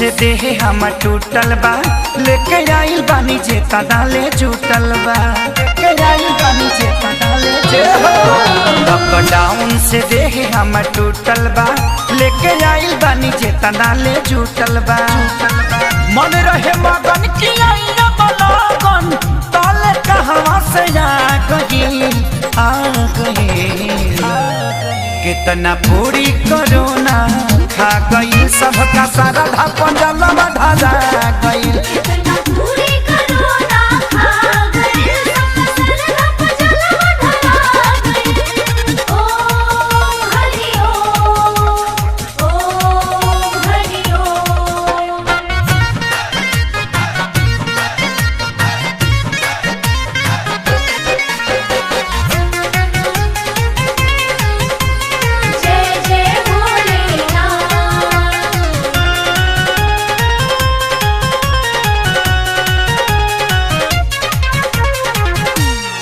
से देह हम टूटल बा, लेके आइल बानी जे तनाले जुटल बा, लेके आइल बानी जे तनाले लॉकडाउन से देह हम टूटल बा, लेके आइल बानी जे तनाले जुटल बा। मन रहे मगन की आई लगन, तले कहवा से आ गई कितना पूरी कोरोना खा गई, सबका सारा धापन जलवा ढाला गई।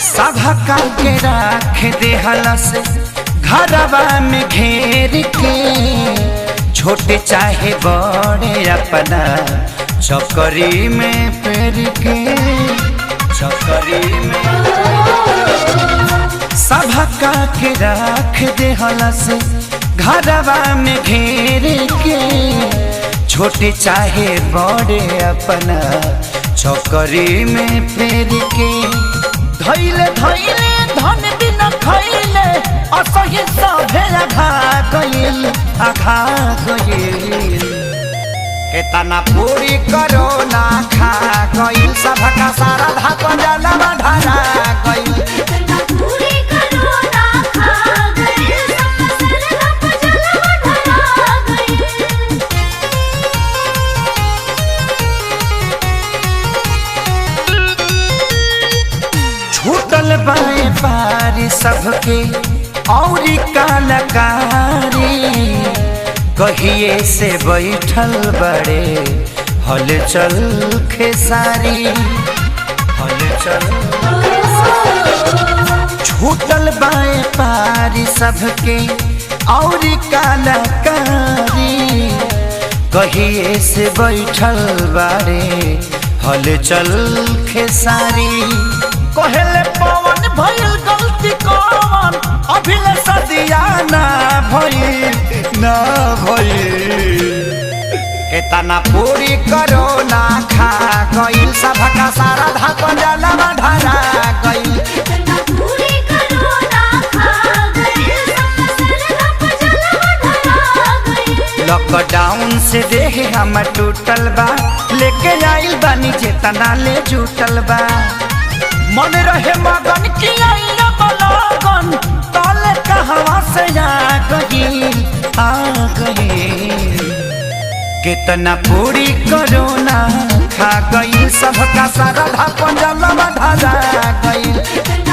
सभा के राख देहला से घरवा में घेर के, छोटे चाहे बड़े अपना चकरी में पेर के, चकरी में सभा के राख देहला से घरवा में घेर के, छोटे चाहे बड़े अपना चकरी में पेर के। धैले धैले धन बिना खैले असही सभे आघा गइल, आघा गइल केतना पूरी कोरोना खा गइल, सबका सारा धापन जलवा ढाला गइल। छूटल बाए पारी सबके औरी कलाकारी, कहिए से बैठल बड़े हलचल खेसारी, हलचल छूटल बाए पारी सबके औरी कलाकारी, कहिए से बैठल बड़े हलचल खेसारी। कहले पवन भइल गलती कौन, अभिले सदिया ना भइल, ना भइल केतना पूरी कोरोना खा गइल, सबका सारा धापन जलवा ढाला गइल। लॉकडाउन से देह हम टूटल बा, लेके आइल बानी जे तनाले जुटल बा। मन रहे मगन की आई लगन, तले कहवा से आ गई कितना पूरी कोरोना खा गई, सबका सारा धापन जलवा ढाला गई।